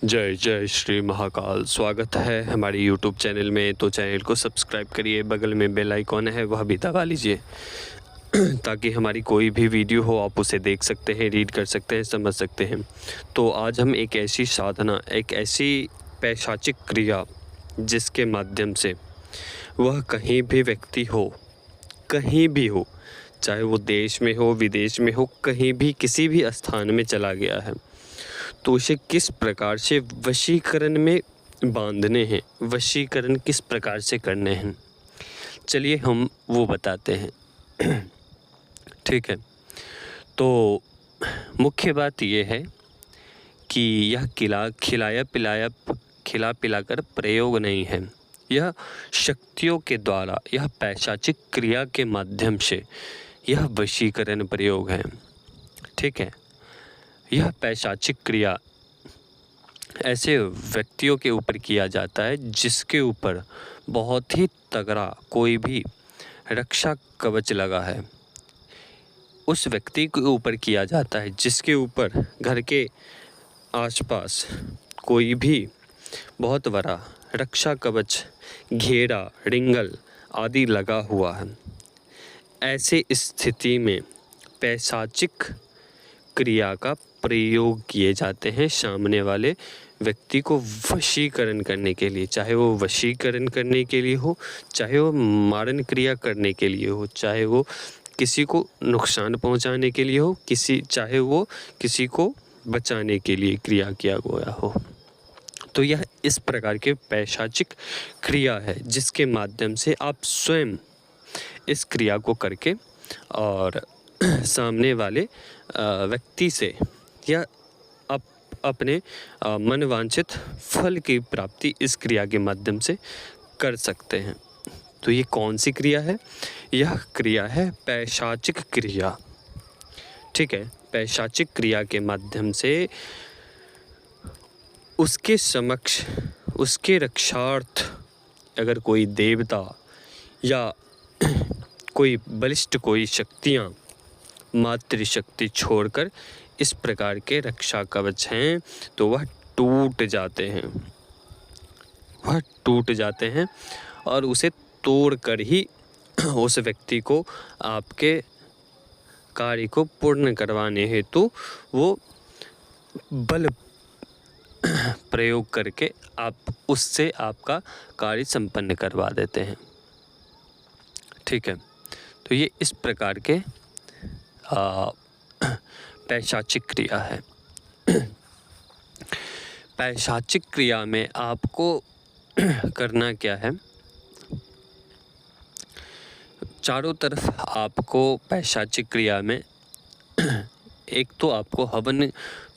जय जय श्री महाकाल। स्वागत है हमारे YouTube चैनल में। तो चैनल को सब्सक्राइब करिए, बगल में बेल आइकॉन है वह भी दबा लीजिए ताकि हमारी कोई भी वीडियो हो आप उसे देख सकते हैं, रीड कर सकते हैं, समझ सकते हैं। तो आज हम एक ऐसी साधना, एक ऐसी पैशाचिक क्रिया जिसके माध्यम से वह कहीं भी व्यक्ति हो, कहीं भी हो, चाहे वो देश में हो, विदेश में हो, कहीं भी किसी भी स्थान में चला गया है, तो उसे किस प्रकार से वशीकरण में बांधने हैं, वशीकरण किस प्रकार से करने हैं, चलिए हम वो बताते हैं। ठीक है। तो मुख्य बात ये है कि यह खिला पिलाकर प्रयोग नहीं है। यह शक्तियों के द्वारा, यह पैशाचिक क्रिया के माध्यम से यह वशीकरण प्रयोग है। ठीक है। यह पैशाचिक क्रिया ऐसे व्यक्तियों के ऊपर किया जाता है जिसके ऊपर बहुत ही तगड़ा कोई भी रक्षा कवच लगा है। उस व्यक्ति के ऊपर किया जाता है जिसके ऊपर घर के आसपास कोई भी बहुत बड़ा रक्षा कवच, घेरा, रिंगल आदि लगा हुआ है। ऐसे स्थिति में पैशाचिक क्रिया का प्रयोग किए जाते हैं सामने वाले व्यक्ति को वशीकरण करने के लिए। चाहे वो वशीकरण करने के लिए हो, चाहे वो मारण क्रिया करने के लिए हो, चाहे वो किसी को नुकसान पहुंचाने के लिए हो, चाहे वो किसी को बचाने के लिए क्रिया किया गया हो। तो यह इस प्रकार के पैशाचिक क्रिया है जिसके माध्यम से आप स्वयं इस क्रिया को करके और सामने वाले व्यक्ति से या अपने मनवांछित फल की प्राप्ति इस क्रिया के माध्यम से कर सकते हैं। तो ये कौन सी क्रिया है? यह क्रिया है पैशाचिक क्रिया। ठीक है। पैशाचिक क्रिया के माध्यम से उसके समक्ष, उसके रक्षार्थ अगर कोई देवता या कोई बलिष्ठ कोई शक्तियाँ मातृशक्ति छोड़कर इस प्रकार के रक्षा कवच हैं तो वह टूट जाते हैं, वह टूट जाते हैं और उसे तोड़कर ही उस व्यक्ति को आपके कार्य को पूर्ण करवाने हेतु वो बल प्रयोग करके आप उससे आपका कार्य संपन्न करवा देते हैं। ठीक है। तो ये इस प्रकार के पैशाचिक क्रिया है। पैशाचिक क्रिया में आपको करना क्या है? चारों तरफ आपको पैशाचिक क्रिया में एक तो आपको हवन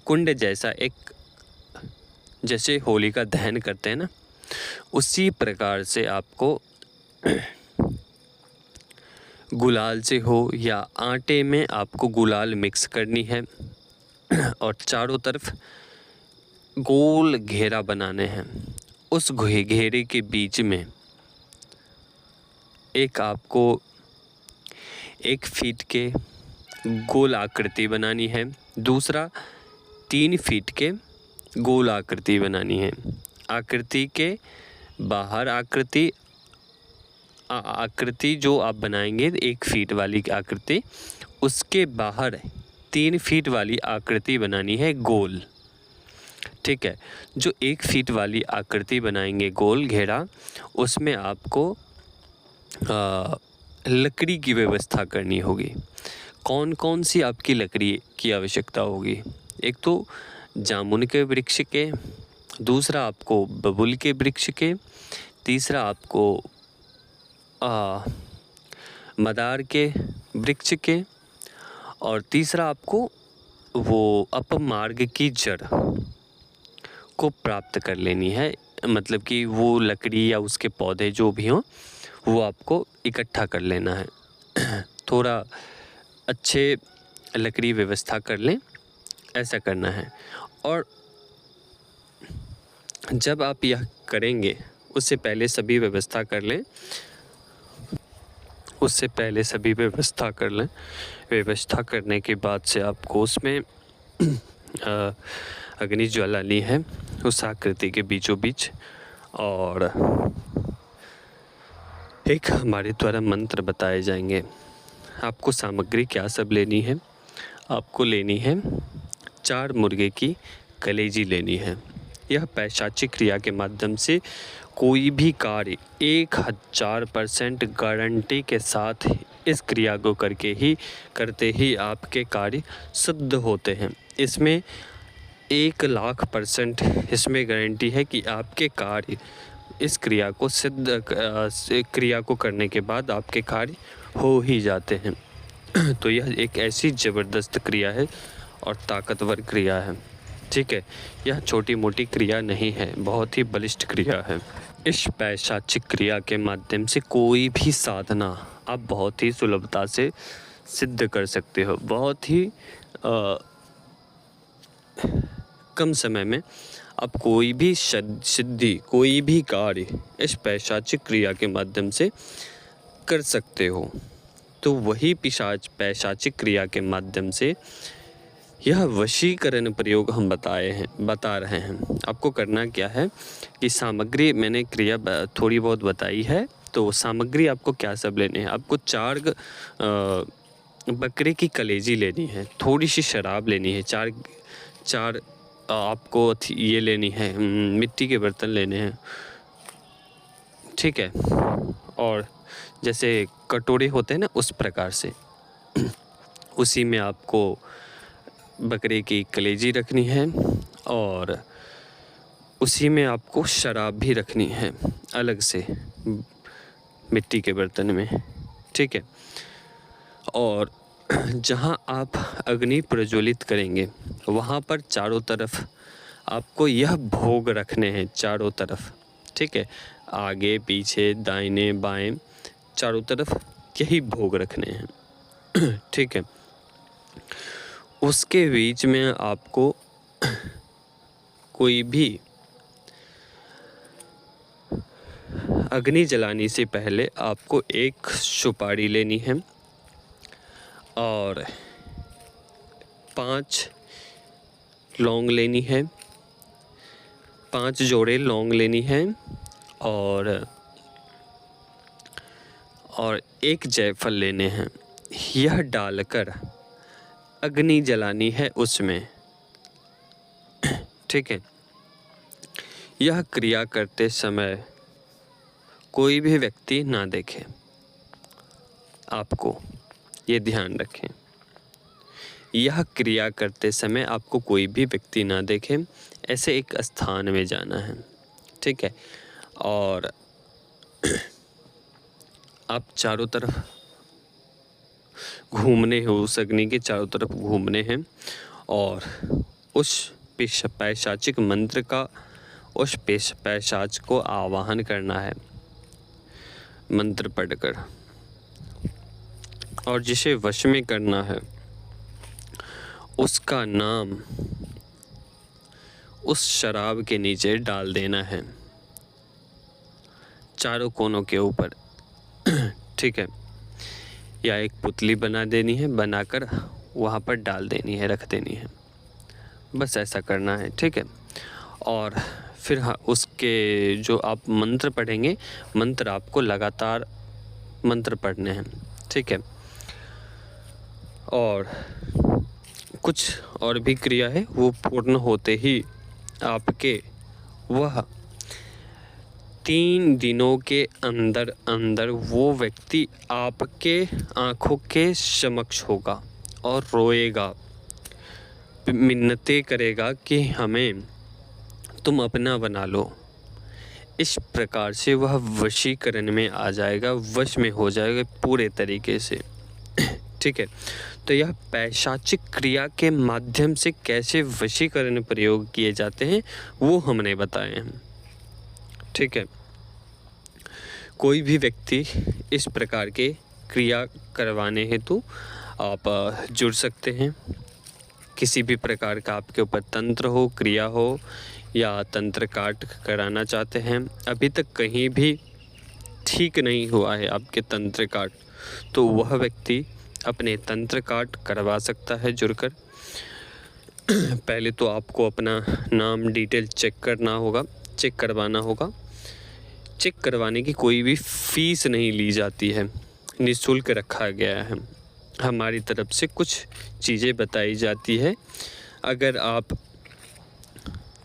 कुंड जैसा, एक जैसे होली का दहन करते हैं ना, उसी प्रकार से आपको गुलाल से हो या आटे में आपको गुलाल मिक्स करनी है और चारों तरफ गोल घेरा बनाने हैं। उस घेरे के बीच में एक आपको 1 फीट के गोल आकृति बनानी है, दूसरा 3 फीट के गोल आकृति बनानी है। आकृति के बाहर आकृति जो आप बनाएंगे 1 फीट वाली आकृति, उसके बाहर 3 फीट वाली आकृति बनानी है गोल। ठीक है। जो 1 फीट वाली आकृति बनाएंगे गोल घेरा, उसमें आपको लकड़ी की व्यवस्था करनी होगी। कौन कौन सी आपकी लकड़ी की आवश्यकता होगी? एक तो जामुन के वृक्ष के, दूसरा आपको बबूल के वृक्ष के, तीसरा आपको मदार के वृक्ष के, और तीसरा आपको वो अपमार्ग की जड़ को प्राप्त कर लेनी है। मतलब कि वो लकड़ी या उसके पौधे जो भी हों वो आपको इकट्ठा कर लेना है। थोड़ा अच्छे लकड़ी व्यवस्था कर लें, ऐसा करना है। और जब आप यह करेंगे उससे पहले सभी व्यवस्था कर लें, व्यवस्था करने के बाद से आपको उसमें अग्नि ज्वाला ली है, उस आकृति के बीचों बीच। और एक हमारे द्वारा मंत्र बताए जाएंगे। आपको सामग्री क्या सब लेनी है? आपको लेनी है 4 मुर्गे की कलेजी लेनी है। यह पैशाचिक क्रिया के माध्यम से कोई भी कार्य 1000% गारंटी के साथ इस क्रिया को करते ही आपके कार्य सिद्ध होते हैं। इसमें 1,00,000% इसमें गारंटी है कि आपके कार्य इस क्रिया को करने के बाद आपके कार्य हो ही जाते हैं। तो यह एक ऐसी ज़बरदस्त क्रिया है और ताकतवर क्रिया है। ठीक है, यह छोटी मोटी क्रिया नहीं है, बहुत ही बलिष्ठ क्रिया है। इस पैशाचिक क्रिया के माध्यम से कोई भी साधना आप बहुत ही सुलभता से सिद्ध कर सकते हो। बहुत ही कम समय में आप कोई भी सिद्धि, कोई भी कार्य इस पैशाचिक क्रिया के माध्यम से कर सकते हो। तो वही पैशाचिक क्रिया के माध्यम से यह वशीकरण प्रयोग हम बता रहे हैं। आपको करना क्या है कि सामग्री मैंने क्रिया थोड़ी बहुत बताई है। तो सामग्री आपको क्या सब लेनी है? आपको 4 बकरे की कलेजी लेनी है, थोड़ी सी शराब लेनी है, 4 आपको ये लेनी है, मिट्टी के बर्तन लेने हैं। ठीक है, और जैसे कटोरे होते हैं ना, उस प्रकार से उसी में आपको बकरे की कलेजी रखनी है और उसी में आपको शराब भी रखनी है अलग से मिट्टी के बर्तन में। ठीक है, और जहाँ आप अग्नि प्रज्वलित करेंगे वहाँ पर चारों तरफ आपको यह भोग रखने हैं, चारों तरफ। ठीक है, आगे पीछे दाहिने बाएं चारों तरफ यही भोग रखने हैं। ठीक है, उसके बीच में आपको कोई भी अग्नि जलाने से पहले आपको एक सुपारी लेनी है और 5 लौंग लेनी है, 5 जोड़े लौंग लेनी है और 1 जायफल लेने हैं। यह डालकर अग्नि जलानी है उसमें। ठीक है, यह क्रिया करते समय कोई भी व्यक्ति ना देखे, आपको ये ध्यान रखें। यह क्रिया करते समय आपको कोई भी व्यक्ति ना देखे, ऐसे एक स्थान में जाना है। ठीक है, और आप चारों तरफ घूमने हैं, उस अग्नि के चारों तरफ घूमने हैं और उस पैशाचिक मंत्र का, उस पैशाच को आवाहन करना है मंत्र पढ़कर, और जिसे वश में करना है उसका नाम उस शराब के नीचे डाल देना है, चारों कोनों के ऊपर। ठीक है, या एक पुतली बना देनी है, बनाकर वहाँ पर डाल देनी है, रख देनी है, बस ऐसा करना है। ठीक है, और फिर उसके जो आप मंत्र पढ़ेंगे, मंत्र आपको लगातार मंत्र पढ़ने हैं। ठीक है, और कुछ और भी क्रिया है, वो पूर्ण होते ही आपके वह 3 दिनों के अंदर अंदर वो व्यक्ति आपके आँखों के समक्ष होगा और रोएगा, मिन्नतें करेगा कि हमें तुम अपना बना लो। इस प्रकार से वह वशीकरण में आ जाएगा, वश में हो जाएगा पूरे तरीके से। ठीक है, तो यह पैशाचिक क्रिया के माध्यम से कैसे वशीकरण प्रयोग किए जाते हैं वो हमने बताए हैं। ठीक है, कोई भी व्यक्ति इस प्रकार के क्रिया करवाने हेतु आप जुड़ सकते हैं। किसी भी प्रकार का आपके ऊपर तंत्र हो, क्रिया हो, या तंत्र काट कराना चाहते हैं, अभी तक कहीं भी ठीक नहीं हुआ है आपके तंत्र काट, तो वह व्यक्ति अपने तंत्र काट करवा सकता है जुड़कर। पहले तो आपको अपना नाम डिटेल चेक करवाना होगा। चेक करवाने की कोई भी फ़ीस नहीं ली जाती है, निःशुल्क रखा गया है। हमारी तरफ से कुछ चीज़ें बताई जाती है। अगर आप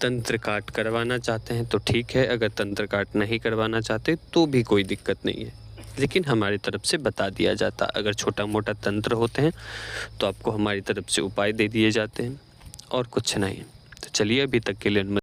तंत्र काट करवाना चाहते हैं तो ठीक है, अगर तंत्र काट नहीं करवाना चाहते तो भी कोई दिक्कत नहीं है, लेकिन हमारी तरफ से बता दिया जाता। अगर छोटा मोटा तंत्र होते हैं तो आपको हमारी तरफ से उपाय दे दिए जाते हैं और कुछ नहीं। तो चलिए, अभी तक के लिए